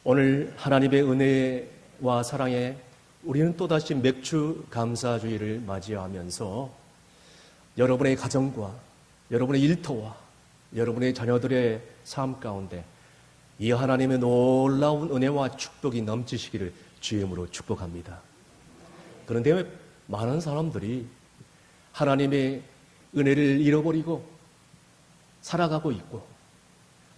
오늘 하나님의 은혜와 사랑에 우리는 또다시 맥주 감사주의를 맞이하면서 여러분의 가정과 여러분의 일터와 여러분의 자녀들의 삶 가운데 이 하나님의 놀라운 은혜와 축복이 넘치시기를 주의 이름으로 축복합니다. 그런데 많은 사람들이 하나님의 은혜를 잃어버리고 살아가고 있고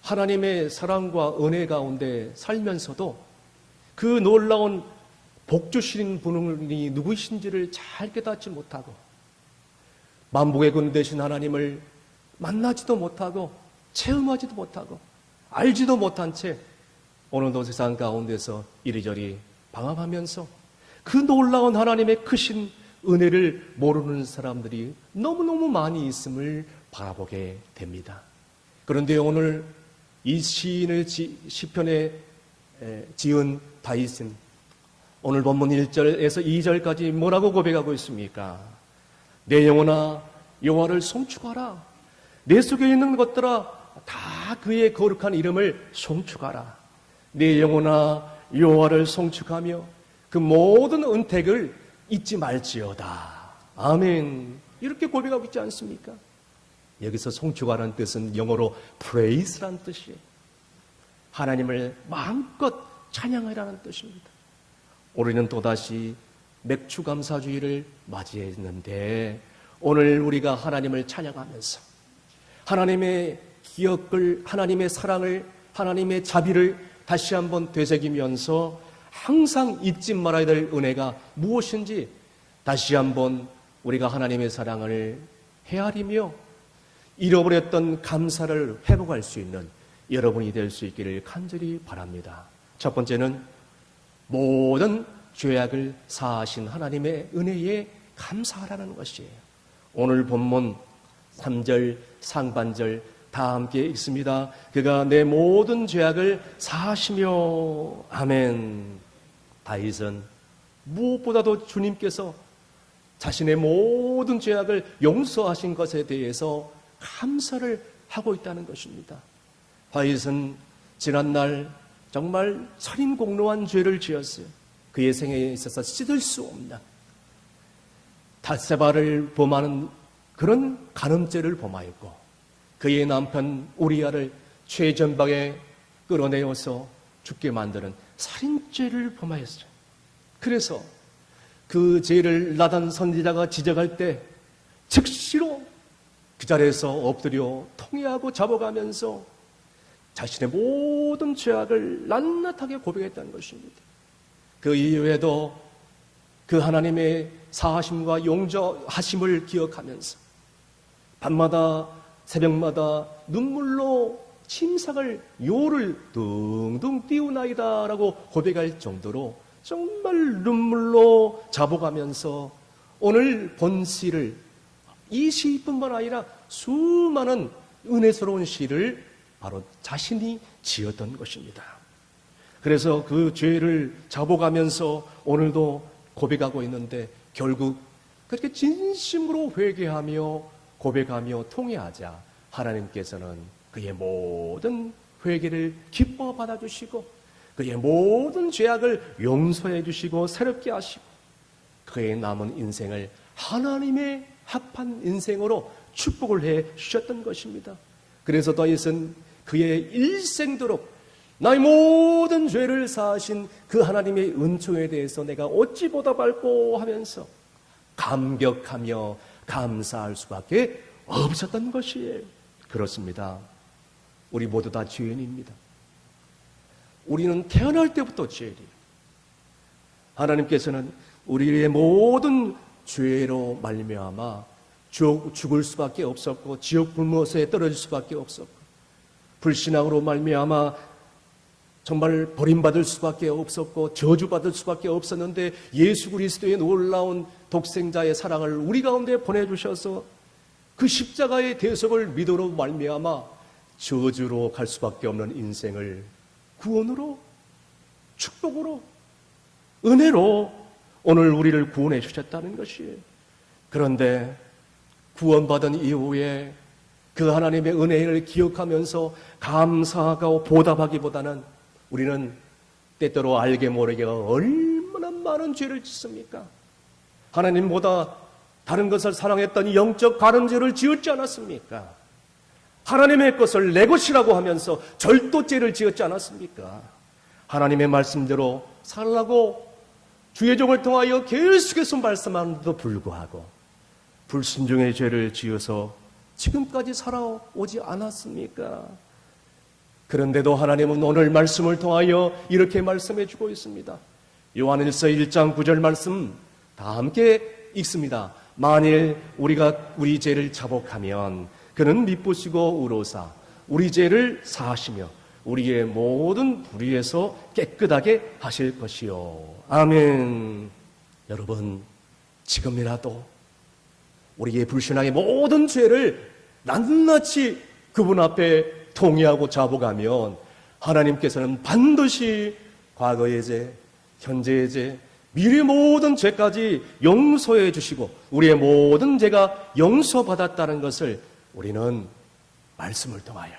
하나님의 사랑과 은혜 가운데 살면서도 그 놀라운 복 주신 분이 누구이신지를 잘 깨닫지 못하고 만복의 군 되신 하나님을 만나지도 못하고 체험하지도 못하고 알지도 못한 채 오늘도 세상 가운데서 이리저리 방황하면서 그 놀라운 하나님의 크신 은혜를 모르는 사람들이 너무너무 많이 있음을 바라보게 됩니다. 그런데 오늘 이 시편에 지은 다윗은 오늘 본문 1절에서 2절까지 뭐라고 고백하고 있습니까? 내 영혼아 여호와를 송축하라. 내 속에 있는 것들아 다 그의 거룩한 이름을 송축하라. 내 영혼아 여호와를 송축하며 그 모든 은택을 잊지 말지어다. 아멘. 이렇게 고백하고 있지 않습니까? 여기서 송축하라는 뜻은 영어로 praise라는 뜻이에요. 하나님을 마음껏 찬양하라는 뜻입니다. 우리는 또다시 맥주 감사주의를 맞이했는데 오늘 우리가 하나님을 찬양하면서 하나님의 기억을, 하나님의 사랑을, 하나님의 자비를 다시 한번 되새기면서 항상 잊지 말아야 될 은혜가 무엇인지 다시 한번 우리가 하나님의 사랑을 헤아리며 잃어버렸던 감사를 회복할 수 있는 여러분이 될 수 있기를 간절히 바랍니다. 첫 번째는 모든 죄악을 사하신 하나님의 은혜에 감사하라는 것이에요. 오늘 본문 3절 상반절 다 함께 읽습니다. 그가 내 모든 죄악을 사하시며 아멘. 다윗은 무엇보다도 주님께서 자신의 모든 죄악을 용서하신 것에 대해서 감사를 하고 있다는 것입니다. 다윗은 지난날 정말 살인공로한 죄를 지었어요. 그의 생애에 있어서 씻을 수 없는 닷세바를 범하는 그런 간음죄를 범하였고 그의 남편 우리아를 최전방에 끌어내어서 죽게 만드는 살인죄를 범하였어요. 그래서 그 죄를 나단 선지자가 지적할 때 즉시로 그 자리에서 엎드려 통회하고 잡아가면서 자신의 모든 죄악을 낱낱하게 고백했다는 것입니다. 그 이후에도 그 하나님의 사하심과 용서하심을 기억하면서 밤마다 새벽마다 눈물로 침삭을 요를 둥둥 띄우나이다 라고 고백할 정도로 정말 눈물로 자복하면서 오늘 본 시를 이 시뿐만 아니라 수많은 은혜스러운 시를 바로 자신이 지었던 것입니다. 그래서 그 죄를 자복하면서 오늘도 고백하고 있는데 결국 그렇게 진심으로 회개하며 고백하며 통회하자 하나님께서는 그의 모든 회개를 기뻐 받아주시고 그의 모든 죄악을 용서해 주시고 새롭게 하시고 그의 남은 인생을 하나님의 합한 인생으로 축복을 해 주셨던 것입니다. 그래서 다윗은 그의 일생도록 나의 모든 죄를 사하신 그 하나님의 은총에 대해서 내가 어찌 보답할꼬 하면서 감격하며 감사할 수밖에 없었던 것이에요. 그렇습니다. 우리 모두 다 죄인입니다. 우리는 태어날 때부터 죄인이에요. 하나님께서는 우리의 모든 죄로 말미암아 죽을 수밖에 없었고 지옥 불못에 떨어질 수밖에 없었고 불신앙으로 말미암아 정말 버림받을 수밖에 없었고 저주받을 수밖에 없었는데 예수 그리스도의 놀라운 독생자의 사랑을 우리 가운데 보내주셔서 그 십자가의 대속을 믿음으로 말미암아 저주로 갈 수밖에 없는 인생을 구원으로 축복으로 은혜로 오늘 우리를 구원해 주셨다는 것이에요. 그런데 구원받은 이후에 그 하나님의 은혜를 기억하면서 감사하고 보답하기보다는 우리는 때때로 알게 모르게 얼마나 많은 죄를 짓습니까? 하나님보다 다른 것을 사랑했던 영적 가늠죄를 지었지 않았습니까? 하나님의 것을 내 것이라고 하면서 절도죄를 지었지 않았습니까? 하나님의 말씀대로 살라고 주의 종을 통하여 계속해서 말씀하는데도 불구하고 불순종의 죄를 지어서 지금까지 살아오지 않았습니까? 그런데도 하나님은 오늘 말씀을 통하여 이렇게 말씀해 주고 있습니다. 요한일서 1장 9절 말씀 다 함께 읽습니다. 만일 우리가 우리 죄를 자복하면 그는 미쁘시고 의로사 우리 죄를 사하시며 우리의 모든 불의에서 깨끗하게 하실 것이요. 아멘. 여러분, 지금이라도 우리의 불신앙의 모든 죄를 낱낱이 그분 앞에 통회하고 자복하면 하나님께서는 반드시 과거의 죄, 현재의 죄, 미래의 모든 죄까지 용서해 주시고 우리의 모든 죄가 용서받았다는 것을 우리는 말씀을 통하여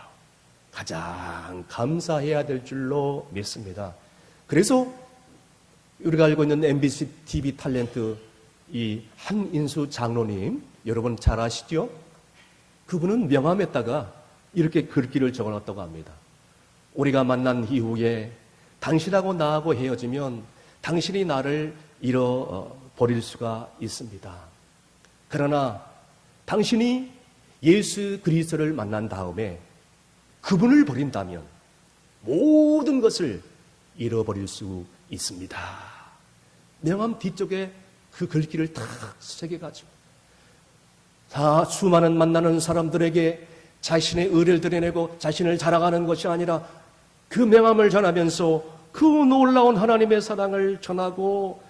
가장 감사해야 될 줄로 믿습니다. 그래서 우리가 알고 있는 MBC TV 탤런트 이 한인수 장로님 여러분 잘 아시죠? 그분은 명함에다가 이렇게 글귀를 적어놨다고 합니다. 우리가 만난 이후에 당신하고 나하고 헤어지면 당신이 나를 잃어버릴 수가 있습니다. 그러나 당신이 예수 그리스도를 만난 다음에 그분을 버린다면 모든 것을 잃어버릴 수 있습니다. 명함 뒤쪽에 그 글귀를 탁 새겨가지고 다 수많은 만나는 사람들에게 자신의 의를 드러내고 자신을 자랑하는 것이 아니라 그 명함을 전하면서 그 놀라운 하나님의 사랑을 전하고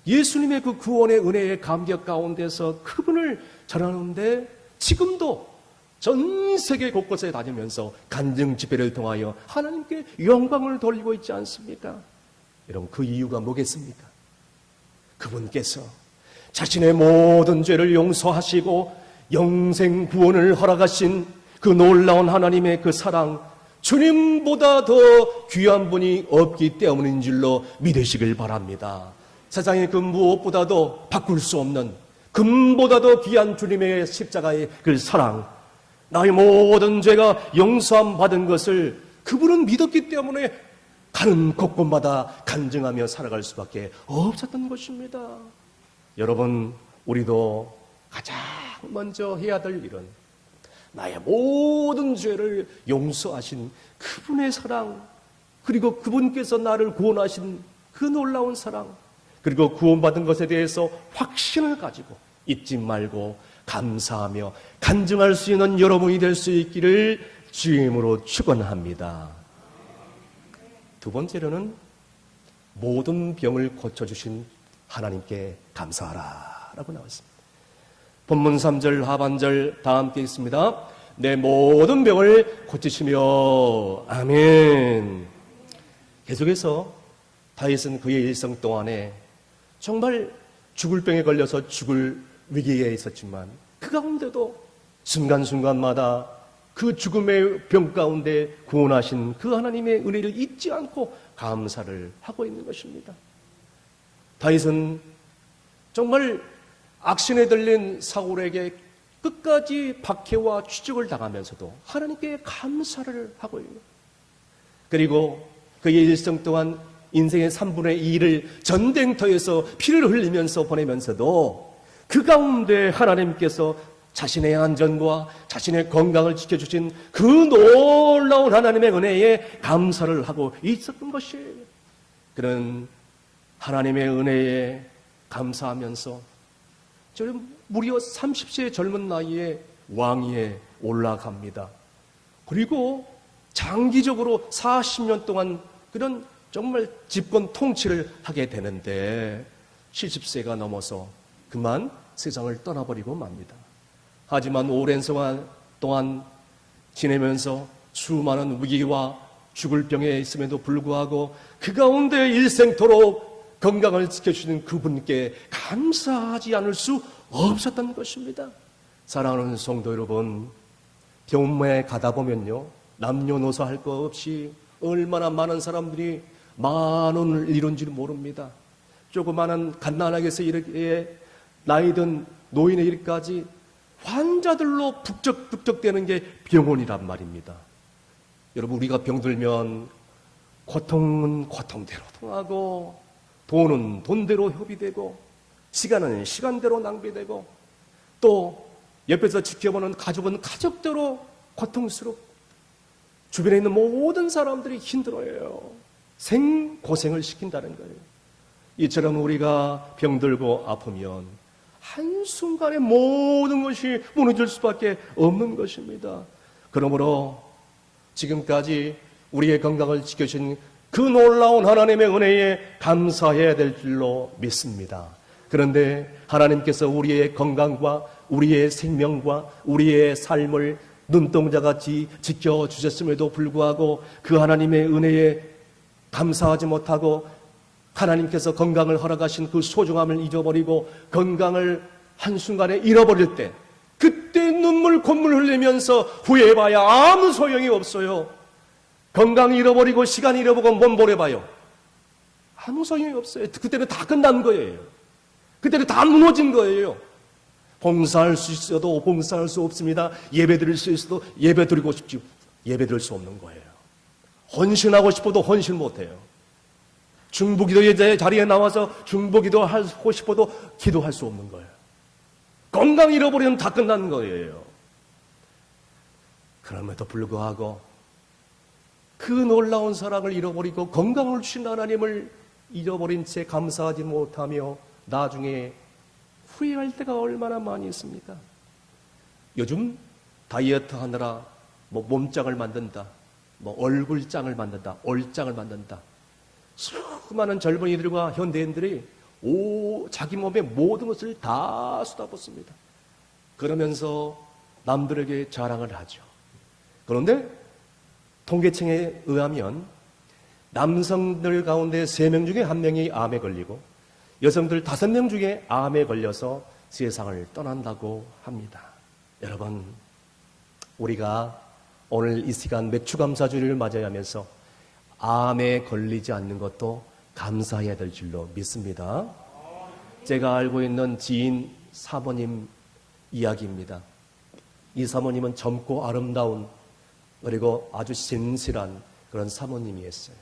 예수님의 그 구원의 은혜의 감격 가운데서 그분을 전하는데 지금도 전 세계 곳곳에 다니면서 간증 집회를 통하여 하나님께 영광을 돌리고 있지 않습니까? 여러분 그 이유가 뭐겠습니까? 그분께서 자신의 모든 죄를 용서하시고 영생 구원을 허락하신 그 놀라운 하나님의 그 사랑, 주님보다 더 귀한 분이 없기 때문인 줄로 믿으시길 바랍니다. 세상의 그 무엇보다도 바꿀 수 없는 금보다도 귀한 주님의 십자가의 그 사랑, 나의 모든 죄가 용서함 받은 것을 그분은 믿었기 때문에 가는 곳곳마다 간증하며 살아갈 수밖에 없었던 것입니다. 여러분, 우리도 가장 먼저 해야 될 일은 나의 모든 죄를 용서하신 그분의 사랑, 그리고 그분께서 나를 구원하신 그 놀라운 사랑, 그리고 구원받은 것에 대해서 확신을 가지고 잊지 말고 감사하며 간증할 수 있는 여러분이 될 수 있기를 주임으로 축원합니다. 두 번째로는 모든 병을 고쳐주신 하나님께 감사하라 라고 나와 있습니다. 본문 3절 하반절 다 함께 있습니다. 내 모든 병을 고치시며 아멘. 계속해서 다윗은 그의 일생 동안에 정말 죽을 병에 걸려서 죽을 위기에 있었지만 그 가운데도 순간순간마다 그 죽음의 병 가운데 구원하신 그 하나님의 은혜를 잊지 않고 감사를 하고 있는 것입니다. 다윗은 정말 악신에 들린 사울에게 끝까지 박해와 추적을 당하면서도 하나님께 감사를 하고 있는, 그리고 그의 일생 동안 인생의 3분의 2를 전쟁터에서 피를 흘리면서 보내면서도 그 가운데 하나님께서 자신의 안전과 자신의 건강을 지켜주신 그 놀라운 하나님의 은혜에 감사를 하고 있었던 것이에요. 그런 하나님의 은혜에 감사하면서 저는 무려 30세의 젊은 나이에 왕위에 올라갑니다. 그리고 장기적으로 40년 동안 그런 정말 집권 통치를 하게 되는데 70세가 넘어서 그만 세상을 떠나버리고 맙니다. 하지만 오랜 동안 지내면서 수많은 위기와 죽을 병에 있음에도 불구하고 그 가운데 일생토록 건강을 지켜주시는 그분께 감사하지 않을 수 없었던 것입니다. 사랑하는 성도 여러분, 병원에 가다 보면요, 남녀노소 할 것 없이 얼마나 많은 사람들이 만 원을 이룬지는 모릅니다. 조그마한 갓난아기에서 이렇게 나이든 노인의 일까지 환자들로 북적북적대는 게 병원이란 말입니다. 여러분, 우리가 병들면 고통은 고통대로 통하고, 돈은 돈대로 협의되고, 시간은 시간대로 낭비되고, 또 옆에서 지켜보는 가족은 가족대로 고통스럽고, 주변에 있는 모든 사람들이 힘들어해요. 생고생을 시킨다는 거예요. 이처럼 우리가 병들고 아프면 한순간에 모든 것이 무너질 수밖에 없는 것입니다. 그러므로 지금까지 우리의 건강을 지켜주신 그 놀라운 하나님의 은혜에 감사해야 될 줄로 믿습니다. 그런데 하나님께서 우리의 건강과 우리의 생명과 우리의 삶을 눈동자같이 지켜주셨음에도 불구하고 그 하나님의 은혜에 감사하지 못하고 하나님께서 건강을 허락하신 그 소중함을 잊어버리고 건강을 한순간에 잃어버릴 때, 그때 눈물 콧물 흘리면서 후회해봐야 아무 소용이 없어요. 건강 잃어버리고 시간 잃어보고 몸보래봐요. 아무 소용이 없어요. 그때는 다 끝난 거예요. 그때는 다 무너진 거예요. 봉사할 수 있어도 봉사할 수 없습니다. 예배 드릴 수 있어도 예배 드리고 싶지 예배 드릴 수 없는 거예요. 헌신하고 싶어도 헌신 못해요. 중보기도의 자리에 나와서 중보기도 하고 싶어도 기도할 수 없는 거예요. 건강 잃어버리면 다 끝난 거예요. 그럼에도 불구하고 그 놀라운 사랑을 잃어버리고 건강을 주신 하나님을 잃어버린 채 감사하지 못하며 나중에 후회할 때가 얼마나 많이 있습니까? 요즘 다이어트 하느라 몸짱을 만든다, 얼굴짱을 만든다, 얼짱을 만든다. 수많은 젊은이들과 현대인들이 자기 몸의 모든 것을 다 쏟아붓습니다. 그러면서 남들에게 자랑을 하죠. 그런데 통계청에 의하면 남성들 가운데 3명 중에 1명이 암에 걸리고 여성들 5명 중에 암에 걸려서 세상을 떠난다고 합니다. 여러분, 우리가 오늘 이 시간 맥추감사주일을 맞이하면서 암에 걸리지 않는 것도 감사해야 될 줄로 믿습니다. 제가 알고 있는 지인 사모님 이야기입니다. 이 사모님은 젊고 아름다운 그리고 아주 신실한 그런 사모님이었어요.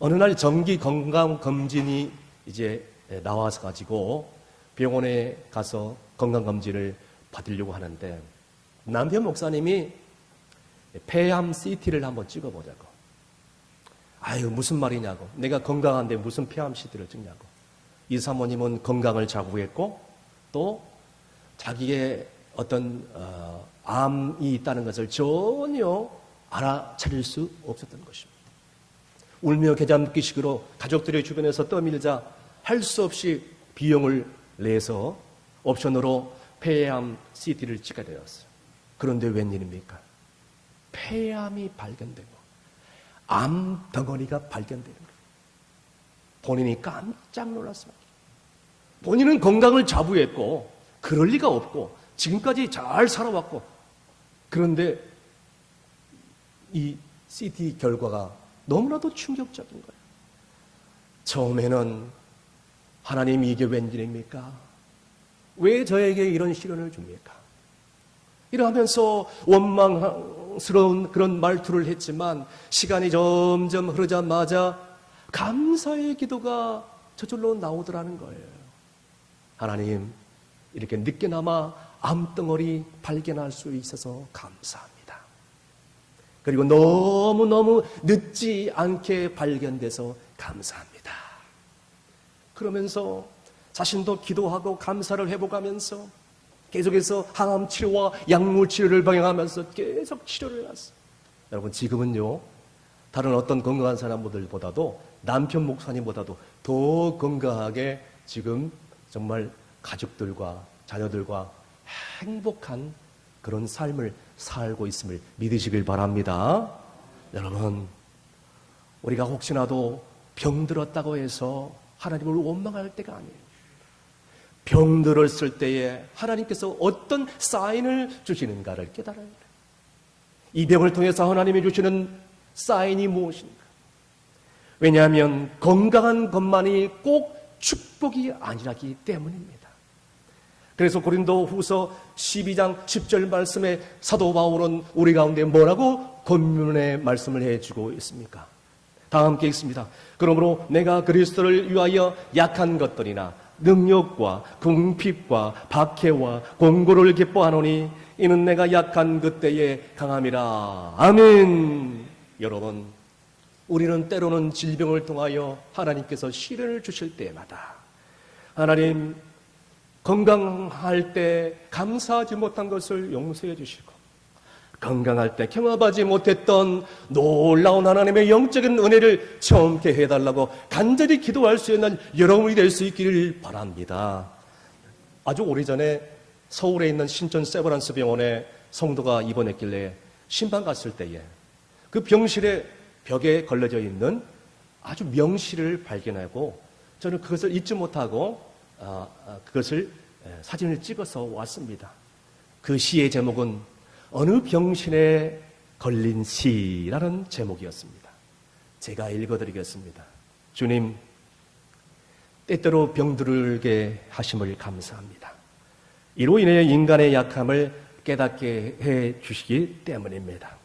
어느 날 정기 건강검진이 이제 나와서 가지고 병원에 가서 건강검진을 받으려고 하는데 남편 목사님이 폐암 CT를 한번 찍어보자고. 아유, 무슨 말이냐고. 내가 건강한데 무슨 폐암 CT를 찍냐고. 이 사모님은 건강을 자부했고 또 자기의 어떤 암이 있다는 것을 전혀 알아차릴 수 없었던 것입니다. 울며 겨잠기식으로 가족들의 주변에서 떠밀자 할 수 없이 비용을 내서 옵션으로 폐암 CT를 찍게 되었어요. 그런데 웬일입니까? 폐암이 발견되고 암 덩어리가 발견되는 거예요. 본인이 깜짝 놀랐습니다. 본인은 건강을 자부했고 그럴 리가 없고 지금까지 잘 살아왔고, 그런데 이 CT 결과가 너무나도 충격적인 거예요. 처음에는 하나님, 이게 웬일입니까? 왜 저에게 이런 시련을 줍니까? 이러면서 원망스러운 그런 말투를 했지만 시간이 점점 흐르자마자 감사의 기도가 저절로 나오더라는 거예요. 하나님, 이렇게 늦게나마 암덩어리 발견할 수 있어서 감사합니다. 그리고 너무너무 늦지 않게 발견돼서 감사합니다. 그러면서 자신도 기도하고 감사를 회복하면서 계속해서 항암 치료와 약물 치료를 병행하면서 계속 치료를 해왔어요. 여러분, 지금은요, 다른 어떤 건강한 사람들보다도 남편 목사님보다도 더 건강하게 지금 정말 가족들과 자녀들과 행복한 그런 삶을 살고 있음을 믿으시길 바랍니다. 여러분, 우리가 혹시나도 병들었다고 해서 하나님을 원망할 때가 아니에요. 병들었을 때에 하나님께서 어떤 사인을 주시는가를 깨달아야 돼요. 이 병을 통해서 하나님이 주시는 사인이 무엇인가? 왜냐하면 건강한 것만이 꼭 축복이 아니라기 때문입니다. 그래서 고린도 후서 12장 10절 말씀에 사도 바울은 우리 가운데 뭐라고 권면의 말씀을 해주고 있습니까? 다 함께 읽습니다. 그러므로 내가 그리스도를 위하여 약한 것들이나 능력과 궁핍과 박해와 공고를 기뻐하노니 이는 내가 약한 그때에 강함이라. 아멘. 여러분, 우리는 때로는 질병을 통하여 하나님께서 시련을 주실 때마다 하나님 건강할 때 감사하지 못한 것을 용서해 주시고, 건강할 때 경험하지 못했던 놀라운 하나님의 영적인 은혜를 체험케 해달라고 간절히 기도할 수 있는 여러분이 될 수 있기를 바랍니다. 아주 오래전에 서울에 있는 신천 세브란스 병원에 성도가 입원했길래 신방 갔을 때에 그 병실에 벽에 걸려져 있는 아주 명시를 발견하고 저는 그것을 잊지 못하고 그것을 사진을 찍어서 왔습니다. 그 시의 제목은 어느 병신에 걸린 시라는 제목이었습니다. 제가 읽어드리겠습니다. 주님, 때때로 병들게 하심을 감사합니다. 이로 인해 인간의 약함을 깨닫게 해 주시기 때문입니다.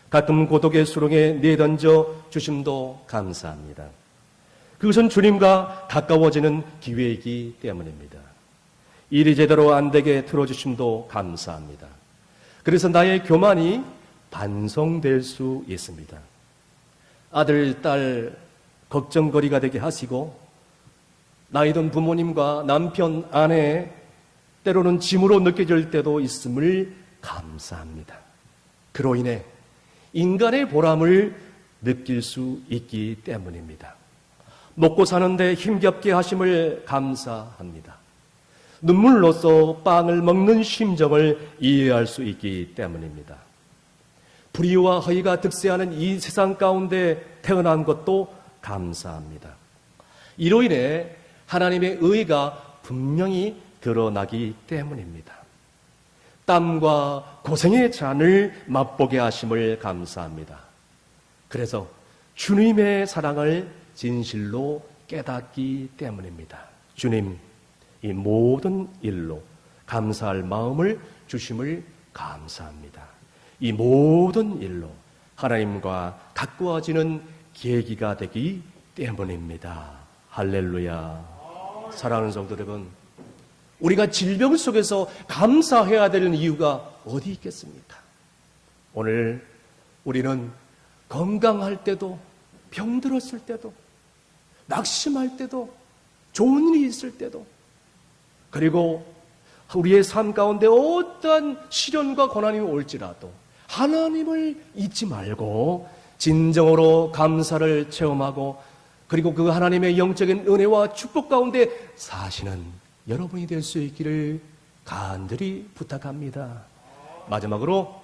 가끔 고독의 수렁에 내던져 주심도 감사합니다. 그것은 주님과 가까워지는 기회이기 때문입니다. 일이 제대로 안 되게 틀어주심도 감사합니다. 그래서 나의 교만이 반성될 수 있습니다. 아들, 딸 걱정거리가 되게 하시고 나이든 부모님과 남편, 아내 때로는 짐으로 느껴질 때도 있음을 감사합니다. 그로 인해 인간의 보람을 느낄 수 있기 때문입니다. 먹고 사는데 힘겹게 하심을 감사합니다. 눈물로써 빵을 먹는 심정을 이해할 수 있기 때문입니다. 불의와 허위가 득세하는 이 세상 가운데 태어난 것도 감사합니다. 이로 인해 하나님의 의가 분명히 드러나기 때문입니다. 땀과 고생의 잔을 맛보게 하심을 감사합니다. 그래서 주님의 사랑을 진실로 깨닫기 때문입니다. 주님, 이 모든 일로 감사할 마음을 주심을 감사합니다. 이 모든 일로 하나님과 가까워지는 계기가 되기 때문입니다. 할렐루야. 사랑하는 성도 여러분, 우리가 질병 속에서 감사해야 되는 이유가 어디 있겠습니까? 오늘 우리는 건강할 때도, 병들었을 때도, 낙심할 때도, 좋은 일이 있을 때도, 그리고 우리의 삶 가운데 어떠한 시련과 고난이 올지라도 하나님을 잊지 말고 진정으로 감사를 체험하고, 그리고 그 하나님의 영적인 은혜와 축복 가운데 사시는 여러분이 될 수 있기를 간절히 부탁합니다. 마지막으로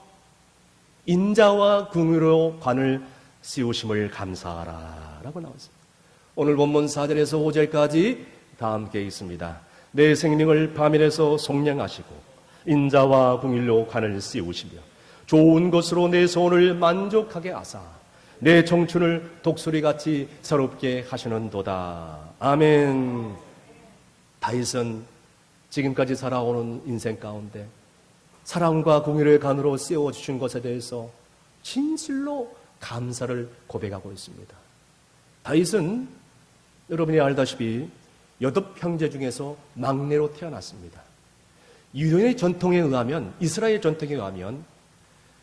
인자와 궁유로 관을 씌우심을 감사하라 라고 나왔습니다. 오늘 본문 4절에서 5절까지 다 함께 있습니다. 내 생명을 밤일에서 속량하시고 인자와 궁일로 관을 씌우시며 좋은 것으로 내 소원을 만족하게 하사 내 청춘을 독수리같이 새롭게 하시는도다. 아멘. 다윗은 지금까지 살아오는 인생 가운데 사랑과 궁유의 관으로 씌워주신 것에 대해서 진실로 감사를 고백하고 있습니다. 다윗은 여러분이 알다시피 8형제 중에서 막내로 태어났습니다. 유대인의 전통에 의하면, 이스라엘 전통에 의하면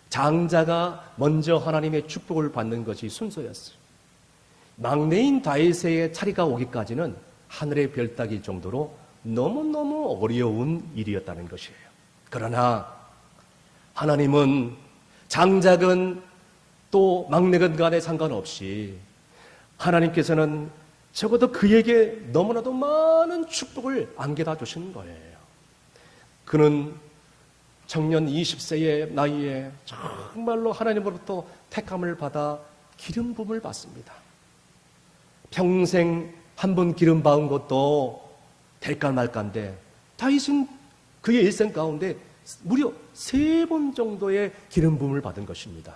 장자가 먼저 하나님의 축복을 받는 것이 순서였어요. 막내인 다윗의 차례가 오기까지는 하늘의 별 따기 정도로 너무너무 어려운 일이었다는 것이에요. 그러나 하나님은 장작은 또 막내건 간에 상관없이 하나님께서는 적어도 그에게 너무나도 많은 축복을 안겨다 주신 거예요. 그는 청년 20세의 나이에 정말로 하나님으로부터 택함을 받아 기름 부음을 받습니다. 평생 한 번 기름 받은 것도 될까 말까인데 다윗은 그의 일생 가운데 무려 3번 정도의 기름 부음을 받은 것입니다.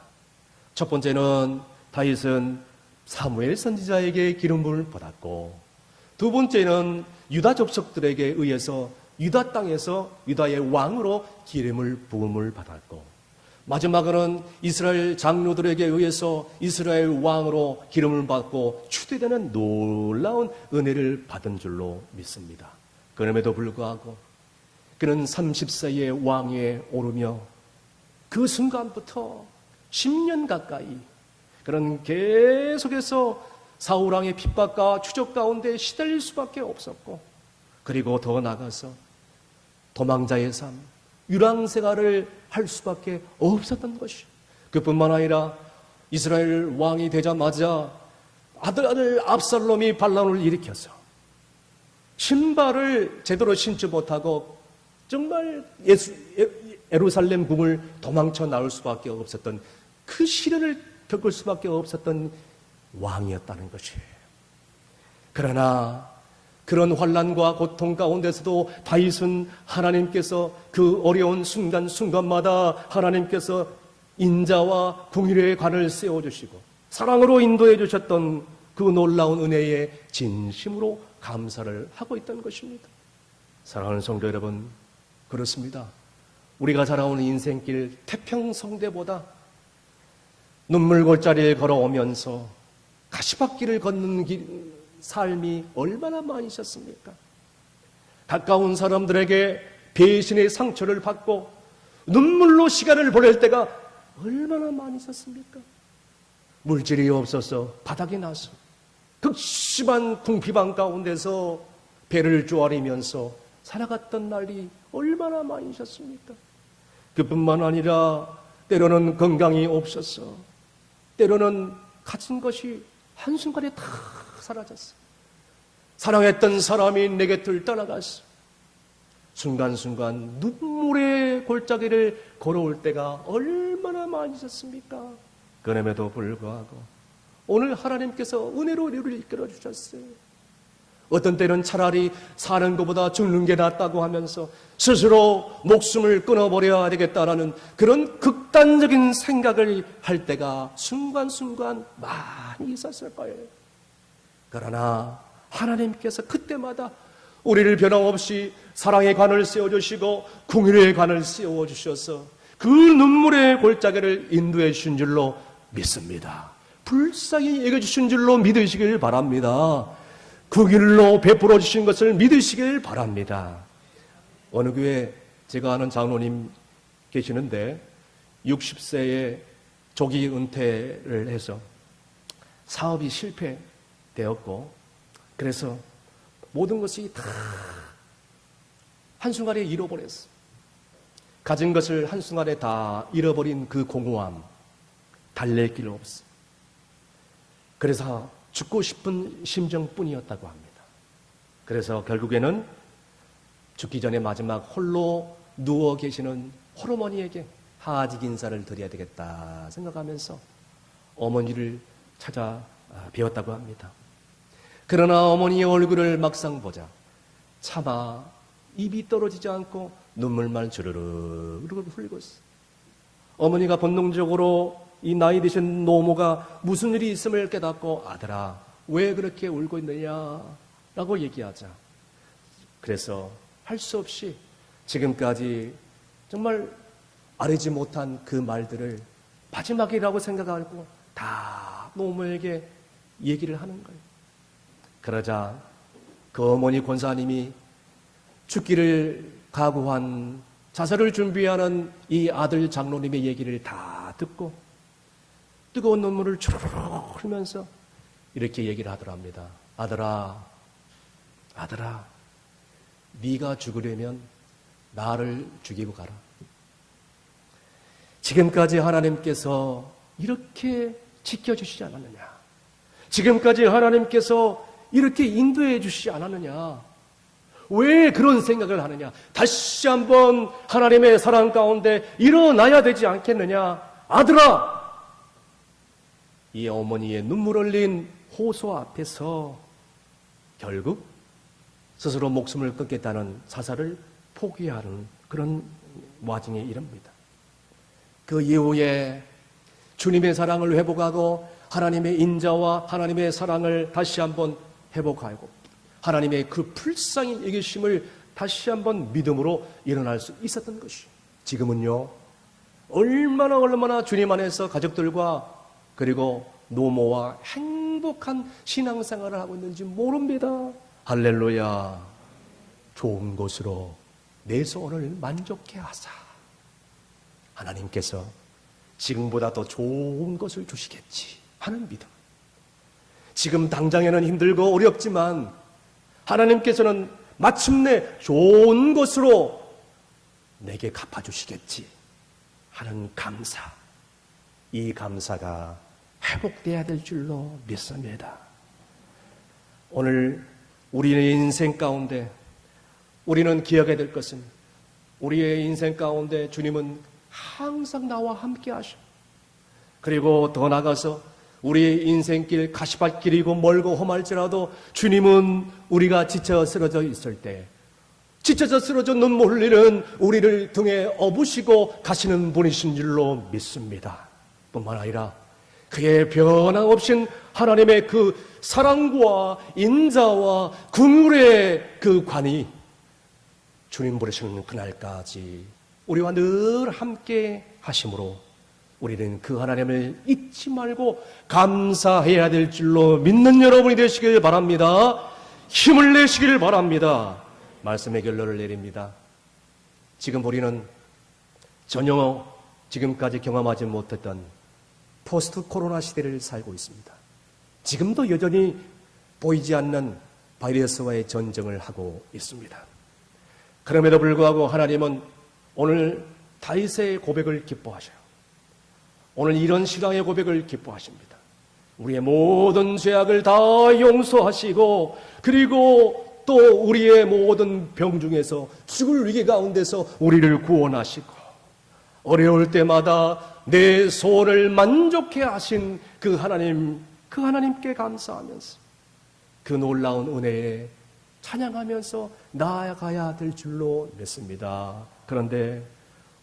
첫 번째는 다윗은 사무엘 선지자에게 기름 부음을 받았고, 두 번째는 유다 족속들에게 의해서 유다 땅에서 유다의 왕으로 기름을 부음을 받았고, 마지막으로는 이스라엘 장로들에게 의해서 이스라엘 왕으로 기름을 받고 추대되는 놀라운 은혜를 받은 줄로 믿습니다. 그럼에도 불구하고 그는 30세의 왕위에 오르며 그 순간부터 10년 가까이 그는 계속해서 사울왕의 핍박과 추적 가운데 시달릴 수밖에 없었고, 그리고 더 나아가서 도망자의 삶, 유랑생활을 할 수밖에 없었던 것이요. 그뿐만 아니라 이스라엘 왕이 되자마자 아들 압살롬이 반란을 일으켜서 신발을 제대로 신지 못하고 정말 예루살렘 궁을 도망쳐 나올 수밖에 없었던, 그 시련을 겪을 수밖에 없었던 왕이었다는 것이에요. 그러나 그런 환난과 고통 가운데서도 다윗은 하나님께서 그 어려운 순간마다 하나님께서 인자와 궁율의 관을 세워주시고 사랑으로 인도해 주셨던 그 놀라운 은혜에 진심으로 감사를 하고 있던 것입니다. 사랑하는 성도 여러분, 그렇습니다. 우리가 살아온 인생길 태평성대보다 눈물골짜리를 걸어오면서 가시밭길을 걷는 삶이 얼마나 많으셨습니까? 가까운 사람들에게 배신의 상처를 받고 눈물로 시간을 보낼 때가 얼마나 많으셨습니까? 물질이 없어서 바닥에 나서 극심한 궁핍한 가운데서 배를 쪼아리면서 살아갔던 날이 얼마나 많으셨습니까? 그뿐만 아니라 때로는 건강이 없어서, 때로는 가진 것이 한순간에 다 사라졌어. 사랑했던 사람이 내 곁을 떠나갔어. 순간순간 눈물의 골짜기를 걸어올 때가 얼마나 많으셨습니까? 그럼에도 불구하고 오늘 하나님께서 은혜로 우리를 이끌어 주셨어요. 어떤 때는 차라리 사는 것보다 죽는 게 낫다고 하면서 스스로 목숨을 끊어버려야 되겠다라는 그런 극단적인 생각을 할 때가 순간순간 많이 있었을 거예요. 그러나 하나님께서 그때마다 우리를 변함없이 사랑의 관을 세워주시고 궁율의 관을 세워주셔서 그 눈물의 골짜기를 인도해 주신 줄로 믿습니다. 불쌍히 여겨주신 줄로 믿으시길 바랍니다. 그 길로 베풀어 주신 것을 믿으시길 바랍니다. 어느 교회 제가 아는 장로님 계시는데 60세에 조기 은퇴를 해서 사업이 실패되었고, 그래서 모든 것이 다 한순간에 잃어버렸어. 가진 것을 한순간에 다 잃어버린 그 공허함, 달랠 길 없어. 그래서 죽고 싶은 심정뿐이었다고 합니다. 그래서 결국에는 죽기 전에 마지막 홀로 누워 계시는 홀어머니에게 하직 인사를 드려야 되겠다 생각하면서 어머니를 찾아 뵈었다고 합니다. 그러나 어머니의 얼굴을 막상 보자 차마 입이 떨어지지 않고 눈물만 주르르 흘리고 있어. 어머니가 본능적으로 이 나이 드신 노모가 무슨 일이 있음을 깨닫고, 아들아 왜 그렇게 울고 있느냐라고 얘기하자. 그래서 할 수 없이 지금까지 정말 아뢰지 못한 그 말들을 마지막이라고 생각하고 다 노모에게 얘기를 하는 거예요. 그러자 그 어머니 권사님이 죽기를 각오한, 자살을 준비하는 이 아들 장로님의 얘기를 다 듣고 뜨거운 눈물을 주르륵 흘리면서 이렇게 얘기를 하더랍니다. 아들아, 네가 죽으려면 나를 죽이고 가라. 지금까지 하나님께서 이렇게 지켜주시지 않았느냐? 지금까지 하나님께서 이렇게 인도해 주시지 않았느냐? 왜 그런 생각을 하느냐? 다시 한번 하나님의 사랑 가운데 일어나야 되지 않겠느냐? 아들아! 이 어머니의 눈물 흘린 호소 앞에서 결국 스스로 목숨을 끊겠다는 사살을 포기하는 그런 와중에 이릅니다. 그 이후에 주님의 사랑을 회복하고 하나님의 인자와 하나님의 사랑을 다시 한번 회복하고 하나님의 그 불쌍히 여기심을 다시 한번 믿음으로 일어날 수 있었던 것이요. 지금은요, 얼마나 주님 안에서 가족들과 그리고 노모와 행복한 신앙생활을 하고 있는지 모릅니다. 할렐루야. 좋은 것으로 내 소원을 만족해 하사. 하나님께서 지금보다 더 좋은 것을 주시겠지 하는 믿음. 지금 당장에는 힘들고 어렵지만 하나님께서는 마침내 좋은 것으로 내게 갚아주시겠지 하는 감사. 이 감사가 회복돼야 될 줄로 믿습니다. 오늘 우리의 인생 가운데 우리는 기억해야 될 것은 우리의 인생 가운데 주님은 항상 나와 함께 하셔. 그리고 더 나아가서 우리의 인생길 가시밭길이고 멀고 험할지라도 주님은 우리가 지쳐 쓰러져 있을 때 지쳐서 쓰러져 눈물 흘리는 우리를 등에 업으시고 가시는 분이신 줄로 믿습니다. 뿐만 아니라 그의 변함없인 하나님의 그 사랑과 인자와 긍휼의 그 관이 주님 부르시는 그날까지 우리와 늘 함께 하심으로 우리는 그 하나님을 잊지 말고 감사해야 될 줄로 믿는 여러분이 되시길 바랍니다. 힘을 내시길 바랍니다. 말씀의 결론을 내립니다. 지금 우리는 전혀 지금까지 경험하지 못했던 포스트 코로나 시대를 살고 있습니다. 지금도 여전히 보이지 않는 바이러스와의 전쟁을 하고 있습니다. 그럼에도 불구하고 하나님은 오늘 다윗의 고백을 기뻐하셔요. 오늘 이런 신앙의 고백을 기뻐하십니다. 우리의 모든 죄악을 다 용서하시고 그리고 또 우리의 모든 병 중에서 죽을 위기 가운데서 우리를 구원하시고 어려울 때마다 내 소원을 만족해 하신 그 하나님께 감사하면서 그 놀라운 은혜에 찬양하면서 나아가야 될 줄로 믿습니다. 그런데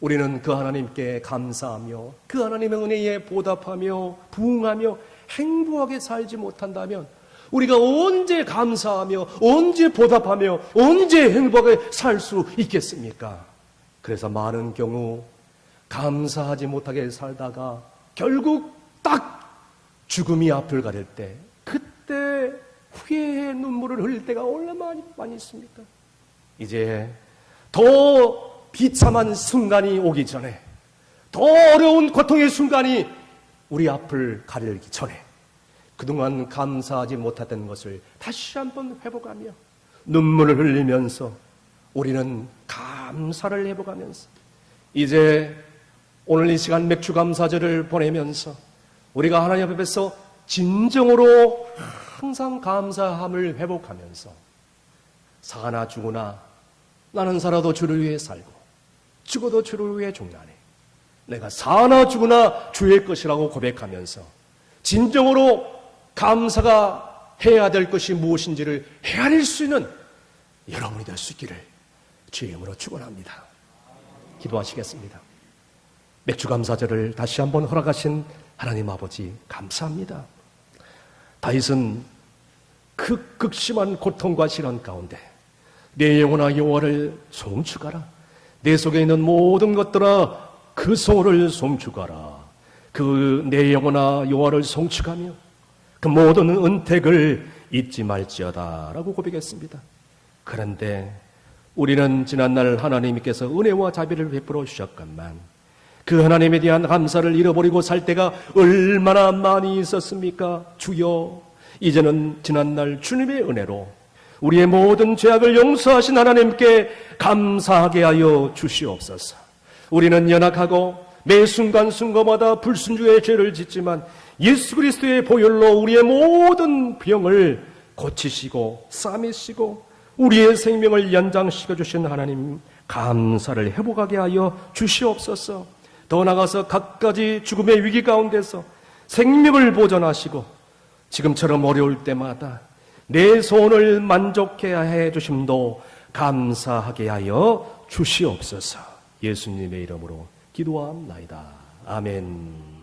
우리는 그 하나님께 감사하며 그 하나님의 은혜에 보답하며 부응하며 행복하게 살지 못한다면 우리가 언제 감사하며 언제 보답하며 언제 행복하게 살 수 있겠습니까? 그래서 많은 경우 감사하지 못하게 살다가 결국 딱 죽음이 앞을 가릴 때 그때 후회의 눈물을 흘릴 때가 얼마나 많이 있습니까? 이제 더 비참한 순간이 오기 전에 더 어려운 고통의 순간이 우리 앞을 가리기 전에 그동안 감사하지 못했던 것을 다시 한번 회복하며 눈물을 흘리면서 우리는 감사를 회복하면서 이제 오늘 이 시간 맥주 감사절을 보내면서 우리가 하나님 앞에서 진정으로 항상 감사함을 회복하면서 사나 죽으나 나는 살아도 주를 위해 살고 죽어도 주를 위해 죽나니 내가 사나 죽으나 주의 것이라고 고백하면서 진정으로 감사가 해야 될 것이 무엇인지를 헤아릴 수 있는 여러분이 될 수 있기를 주의 이름으로 축원합니다. 기도하시겠습니다. 맥주 감사절을 다시 한번 허락하신 하나님 아버지 감사합니다. 다윗은 그 극심한 고통과 시련 가운데 내 영혼아 여호와를 송축하라. 내 속에 있는 모든 것들아 그 소를 송축하라. 그 내 영혼아 여호와를 송축하며 그 모든 은택을 잊지 말지어다 라고 고백했습니다. 그런데 우리는 지난날 하나님께서 은혜와 자비를 베풀어 주셨건만 그 하나님에 대한 감사를 잃어버리고 살 때가 얼마나 많이 있었습니까? 주여, 이제는 지난날 주님의 은혜로 우리의 모든 죄악을 용서하신 하나님께 감사하게 하여 주시옵소서. 우리는 연약하고 매 순간순간마다 불순종의 죄를 짓지만 예수 그리스도의 보혈로 우리의 모든 병을 고치시고 싸매시고 우리의 생명을 연장시켜 주신 하나님 감사를 회복하게 하여 주시옵소서. 더 나아가서 갖가지 죽음의 위기 가운데서 생명을 보존하시고 지금처럼 어려울 때마다 내 소원을 만족해야 해 주심도 감사하게 하여 주시옵소서. 예수님의 이름으로 기도합나이다. 아멘.